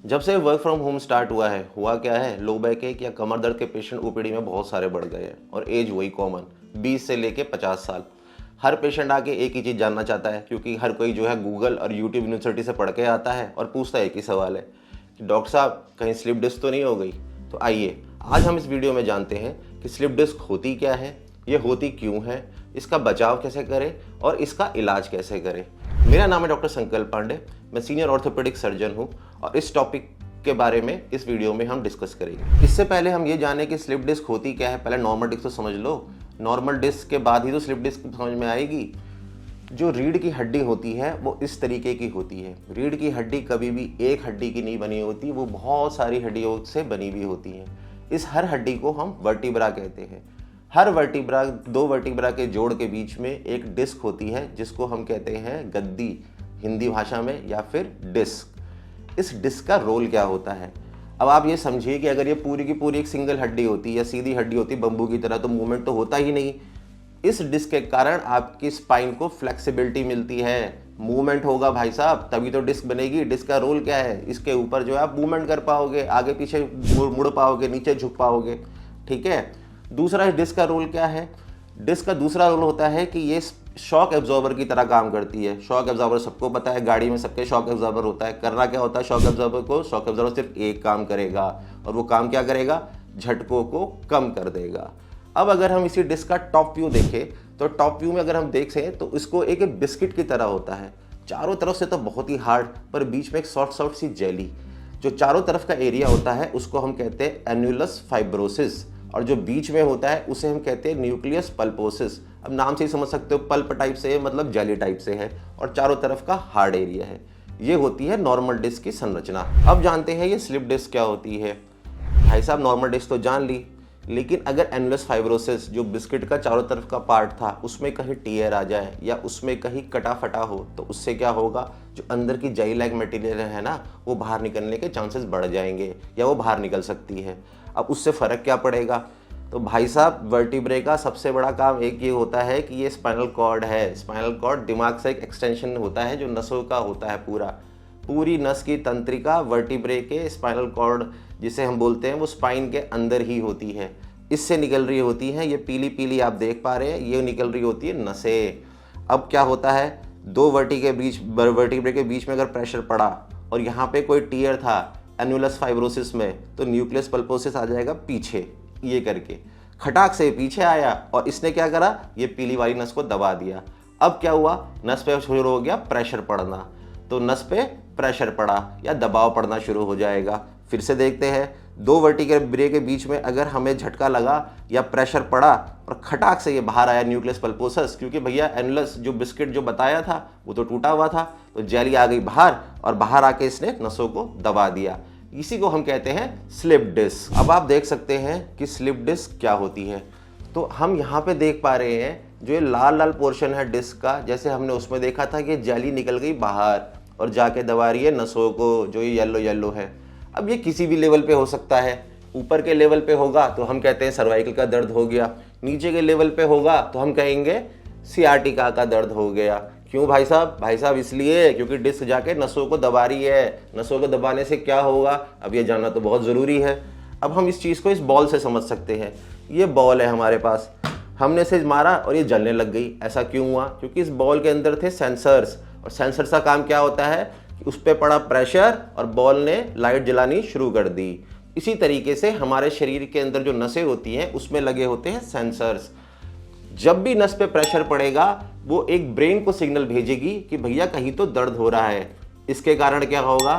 जब से work from home start हुआ है, हुआ क्या है, लो बैक एक या कमर दर्द के पेशेंट ओपीडी में बहुत सारे बढ़ गए हैं और एज वही कॉमन 20 से लेके 50 साल। हर पेशेंट आके एक ही चीज़ जानना चाहता है, क्योंकि हर कोई जो है गूगल और यूट्यूब यूनिवर्सिटी से पढ़ के आता है और पूछता है एक ही सवाल है कि डॉक्टर साहब कहीं स्लिप डिस्क तो नहीं हो गई। तो आइए आज हम इस वीडियो में जानते हैं कि स्लिप डिस्क होती क्या है, ये होती क्यों है, इसका बचाव कैसे करें और इसका इलाज कैसे करें। मेरा नाम है डॉक्टर संकल्प पांडे, मैं सीनियर ऑर्थोपेडिक सर्जन हूँ और इस टॉपिक के बारे में इस वीडियो में हम डिस्कस करेंगे। इससे पहले हम ये जाने कि स्लिप डिस्क होती क्या है, पहले नॉर्मल डिस्क तो समझ लो। नॉर्मल डिस्क के बाद ही तो स्लिप डिस्क समझ में आएगी। जो रीढ़ की हड्डी होती है वो इस तरीके की होती है। रीढ़ की हड्डी कभी भी एक हड्डी की नहीं बनी होती, वो बहुत सारी हड्डियों से बनी हुई होती है। इस हर हड्डी को हम वर्टिब्रा कहते हैं। हर वर्टिब्रा, दो वर्टिब्रा के जोड़ के बीच में एक डिस्क होती है जिसको हम कहते हैं गद्दी हिंदी भाषा में, या फिर डिस्क। इस डिस्क का रोल क्या होता है, अब आप ये समझिए कि अगर ये पूरी की पूरी एक सिंगल हड्डी होती या सीधी हड्डी होती बम्बू की तरह, तो मूवमेंट तो होता ही नहीं। इस डिस्क के कारण आपकी स्पाइन को फ्लेक्सिबिलिटी मिलती है, मूवमेंट होगा भाई साहब, तभी तो डिस्क बनेगी। डिस्क का रोल क्या है, इसके ऊपर जो है आप मूवमेंट कर पाओगे, आगे पीछे मुड़ पाओगे, नीचे झुक पाओगे, ठीक है। दूसरा डिस्क का रोल क्या है, डिस्क का दूसरा रोल होता है कि ये शॉक एब्जॉर्बर की तरह काम करती है। शॉक एब्जॉर्बर सबको पता है, गाड़ी में सबके शॉक एब्जॉर्बर होता है। करना क्या होता है शॉक एब्जॉर्बर को, शॉक एब्जॉर्बर सिर्फ एक काम करेगा और वो काम क्या करेगा, झटकों को कम कर देगा। अब अगर हम इसी डिस्क का टॉप व्यू देखें तो टॉप व्यू में अगर हम देख सकें तो इसको एक बिस्किट की तरह होता है। चारों तरफ से तो बहुत ही हार्ड, पर बीच में एक सॉफ्ट सॉफ्ट सी जेली। जो चारों तरफ का एरिया होता है उसको हम कहते हैं एन्युलस फाइब्रोसिस, और जो बीच में होता है उसे हम कहते हैं न्यूक्लियस पल्पोसिस। अब नाम से ही समझ सकते हो, पल्प टाइप से है मतलब जेली टाइप से है, और चारों तरफ का हार्ड एरिया है। ये होती है नॉर्मल डिस्क की संरचना। अब जानते हैं ये स्लिप डिस्क क्या होती है। भाई साहब नॉर्मल डिस्क तो जान ली, लेकिन अगर एनुलस फाइब्रोसिस जो बिस्किट का चारों तरफ का पार्ट था उसमें कहीं टीयर आ जाए या उसमें कहीं कटा फटा हो, तो उससे क्या होगा, जो अंदर की जेली लाइक मटेरियल है ना, वो बाहर निकलने के चांसेस बढ़ जाएंगे या वो बाहर निकल सकती है। अब उससे फ़र्क क्या पड़ेगा, तो भाई साहब वर्टिब्रे का सबसे बड़ा काम एक ये होता है कि ये स्पाइनल कॉर्ड है। स्पाइनल कॉर्ड दिमाग से एक एक्सटेंशन होता है जो नसों का होता है, पूरी नस की तंत्रिका वर्टिब्रे के स्पाइनल कॉर्ड जिसे हम बोलते हैं वो स्पाइन के अंदर ही होती है। इससे निकल रही होती हैं, ये पीली पीली आप देख पा रहे हैं, ये निकल रही होती है नसें। अब क्या होता है, दो वर्टिब्रे के बीच में अगर प्रेशर पड़ा और यहाँ पे कोई टीयर था एनुलस फाइब्रोसिस में, तो न्यूक्लियस पल्पोसिस आ जाएगा पीछे, ये करके खटाक से पीछे आया और इसने क्या करा, ये पीली वाली नस को दबा दिया। अब क्या हुआ, नस पे शुरू हो गया प्रेशर पड़ना, तो नस पे प्रेशर पड़ा या दबाव पड़ना शुरू हो जाएगा। फिर से देखते हैं, दो वर्टिब्रे के बीच में अगर हमें झटका लगा या प्रेशर पड़ा और खटाक से ये बाहर आया न्यूक्लियस पल्पोसस, क्योंकि भैया एनुलस जो बिस्किट जो बताया था वो तो टूटा हुआ था, तो जेली आ गई बाहर और बाहर आके इसने नसों को दबा दिया। इसी को हम कहते हैं स्लिप डिस्क। अब आप देख सकते हैं कि स्लिप डिस्क क्या होती है। तो हम यहाँ पे देख पा रहे हैं जो ये लाल लाल पोर्शन है डिस्क का, जैसे हमने उसमें देखा था कि जेली निकल गई बाहर और जाके दबा रही है नसों को, जो ये येलो येलो है। अब ये किसी भी लेवल पे हो सकता है। ऊपर के लेवल पे होगा तो हम कहते हैं सर्वाइकल का दर्द हो गया, नीचे के लेवल पे होगा तो हम कहेंगे सियाटिका का दर्द हो गया। क्यों भाई साहब, भाई साहब इसलिए क्योंकि डिस्क जाके नसों को दबा रही है। नसों को दबाने से क्या होगा, अब ये जानना तो बहुत ज़रूरी है। अब हम इस चीज़ को इस बॉल से समझ सकते हैं। ये बॉल है हमारे पास, हमने इसे मारा और ये जलने लग गई। ऐसा क्यों हुआ, क्योंकि इस बॉल के अंदर थे सेंसर्स, और सेंसर्स का काम क्या होता है कि उस पर पड़ा प्रेशर और बॉल ने लाइट जलानी शुरू कर दी। इसी तरीके से हमारे शरीर के अंदर जो नसें होती हैं उसमें लगे होते हैं सेंसर्स। जब भी नस पे प्रेशर पड़ेगा वो एक ब्रेन को सिग्नल भेजेगी कि भैया कहीं तो दर्द हो रहा है। इसके कारण क्या होगा,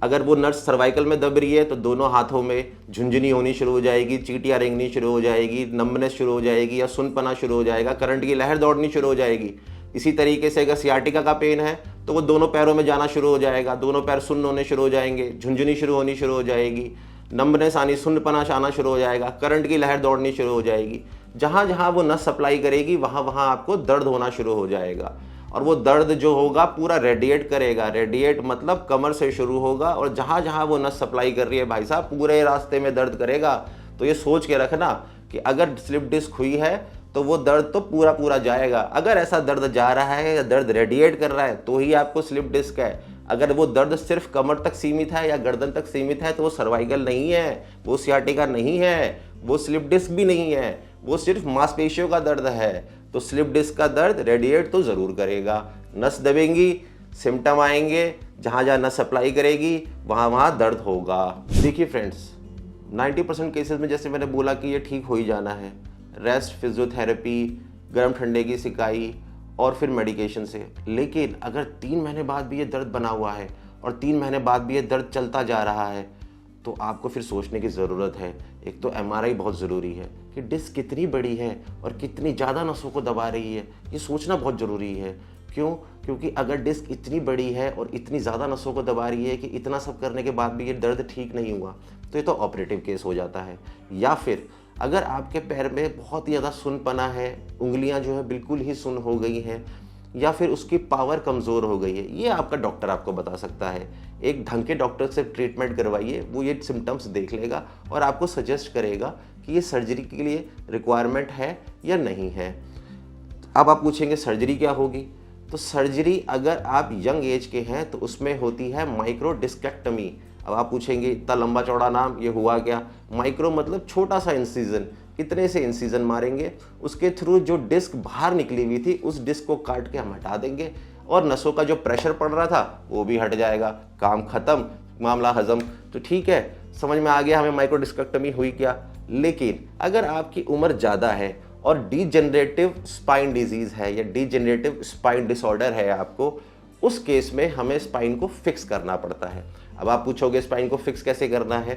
अगर वो नर्स सर्वाइकल में दब रही है तो दोनों हाथों में झुंझुनी होनी शुरू हो जाएगी, चींटियां रेंगनी शुरू हो जाएगी, नंबनेस शुरू हो जाएगी या सुनपना शुरू हो जाएगा, करंट की लहर दौड़नी शुरू हो जाएगी। इसी तरीके से अगर सियाटिका का पेन है तो वो दोनों पैरों में जाना शुरू हो जाएगा, दोनों पैर सुन्न होने शुरू हो जाएंगे, झुंझुनी शुरू होनी शुरू हो जाएगी, नंबनेस आनी, सुन्नपना आना शुरू हो जाएगा, करंट की लहर दौड़नी शुरू हो जाएगी। जहाँ जहाँ वो नस सप्लाई करेगी वहाँ वहाँ आपको दर्द होना शुरू हो जाएगा, और वो दर्द जो होगा पूरा रेडिएट करेगा। रेडिएट मतलब कमर से शुरू होगा और जहाँ जहाँ वो नस सप्लाई कर रही है भाई साहब पूरे रास्ते में दर्द करेगा। तो ये सोच के रखना कि अगर स्लिप डिस्क हुई है तो वो दर्द तो पूरा पूरा जाएगा। अगर ऐसा दर्द जा रहा है या दर्द रेडिएट कर रहा है तो ही आपको स्लिप डिस्क है। अगर वो दर्द सिर्फ कमर तक सीमित है या गर्दन तक सीमित है तो वो सर्वाइकल नहीं है, वो सियाटिका नहीं है, वो स्लिप डिस्क भी नहीं है, वो सिर्फ मांसपेशियों का दर्द है। तो स्लिप डिस्क का दर्द रेडिएट तो ज़रूर करेगा, नस दबेंगी, सिम्टम आएंगे, जहाँ जहाँ नस सप्लाई करेगी वहाँ वहाँ दर्द होगा। देखिए फ्रेंड्स, 90% केसेस में जैसे मैंने बोला कि ये ठीक हो ही जाना है, रेस्ट, फिजियोथेरेपी, गर्म ठंडे की सिकाई और फिर मेडिकेशन से। लेकिन अगर 3 महीने बाद भी ये दर्द बना हुआ है और 3 महीने बाद भी ये दर्द चलता जा रहा है तो आपको फिर सोचने की ज़रूरत है। एक तो एमआरआई बहुत ज़रूरी है कि डिस्क कितनी बड़ी है और कितनी ज़्यादा नसों को दबा रही है, ये सोचना बहुत ज़रूरी है। क्यों? क्योंकि अगर डिस्क इतनी बड़ी है और इतनी ज़्यादा नसों को दबा रही है कि इतना सब करने के बाद भी ये दर्द ठीक नहीं हुआ तो ये तो ऑपरेटिव केस हो जाता है। या फिर अगर आपके पैर में बहुत ही ज़्यादा सुनपना है, उंगलियां जो है बिल्कुल ही सुन हो गई हैं, या फिर उसकी पावर कमज़ोर हो गई है, ये आपका डॉक्टर आपको बता सकता है। एक ढंग के डॉक्टर से ट्रीटमेंट करवाइए, वो ये सिम्टम्स देख लेगा और आपको सजेस्ट करेगा कि ये सर्जरी के लिए रिक्वायरमेंट है या नहीं है। अब आप पूछेंगे सर्जरी क्या होगी? तो सर्जरी अगर आप यंग एज के हैं तो उसमें होती है माइक्रो डिस्केक्टमी। अब आप पूछेंगे इतना लंबा चौड़ा नाम, ये हुआ क्या? माइक्रो मतलब छोटा सा इंसिजन, इतने से इंसिजन मारेंगे, उसके थ्रू जो डिस्क बाहर निकली हुई थी उस डिस्क को काट के हम हटा देंगे और नसों का जो प्रेशर पड़ रहा था वो भी हट जाएगा, काम खत्म, मामला हजम। तो ठीक है, समझ में आ गया हमें माइक्रो डिस्केक्टमी हुई क्या। लेकिन अगर आपकी उम्र ज़्यादा है और डीजेनरेटिव स्पाइन डिजीज़ है या डीजेनरेटिव स्पाइन डिसऑर्डर है आपको, उस केस में हमें स्पाइन को फिक्स करना पड़ता है। अब आप पूछोगे स्पाइन को फिक्स कैसे करना है?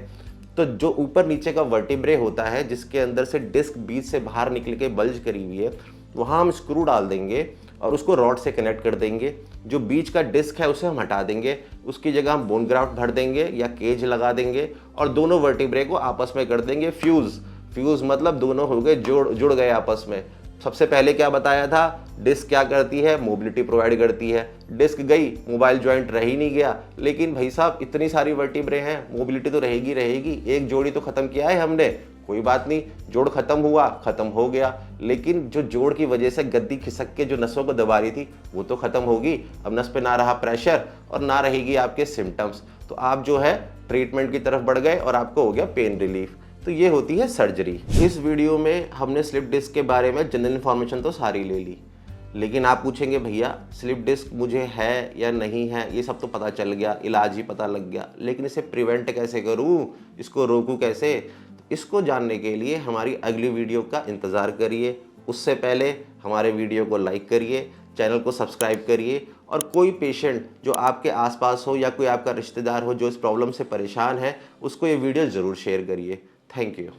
तो जो ऊपर नीचे का वर्टिब्रे होता है जिसके अंदर से डिस्क बीच से बाहर निकल के बल्ज करी हुई है, वहाँ हम स्क्रू डाल देंगे और उसको रॉड से कनेक्ट कर देंगे। जो बीच का डिस्क है उसे हम हटा देंगे, उसकी जगह हम बोन ग्राफ्ट भर देंगे या केज लगा देंगे और दोनों वर्टिब्रे को आपस में कर देंगे फ्यूज़। फ्यूज़ मतलब दोनों हो गए जुड़ गए आपस में। सबसे पहले क्या बताया था, डिस्क क्या करती है? मोबिलिटी प्रोवाइड करती है। डिस्क गई, मोबाइल जॉइंट रह ही नहीं गया। लेकिन भाई साहब इतनी सारी वर्टिब्रे हैं, मोबिलिटी तो रहेगी, एक जोड़ी तो खत्म किया है हमने, कोई बात नहीं, जोड़ खत्म हुआ, खत्म हो गया। लेकिन जो जोड़ की वजह से गद्दी खिसक के जो नसों को दबा रही थी वो तो खत्म होगी। अब नस पे ना रहा प्रेशर और ना रहेगी आपके सिम्टम्स, तो आप जो है ट्रीटमेंट की तरफ बढ़ गए और आपको हो गया पेन रिलीफ। तो ये होती है सर्जरी। इस वीडियो में हमने स्लिप डिस्क के बारे में जनरल इन्फॉर्मेशन तो सारी ले ली, लेकिन आप पूछेंगे भैया स्लिप डिस्क मुझे है या नहीं है, ये सब तो पता चल गया, इलाज ही पता लग गया, लेकिन इसे प्रिवेंट कैसे करूं, इसको रोकूं कैसे? इसको जानने के लिए हमारी अगली वीडियो का इंतज़ार करिए। उससे पहले हमारे वीडियो को लाइक करिए, चैनल को सब्सक्राइब करिए और कोई पेशेंट जो आपके आसपास हो या कोई आपका रिश्तेदार हो जो इस प्रॉब्लम से परेशान है उसको ये वीडियो ज़रूर शेयर करिए। Thank you.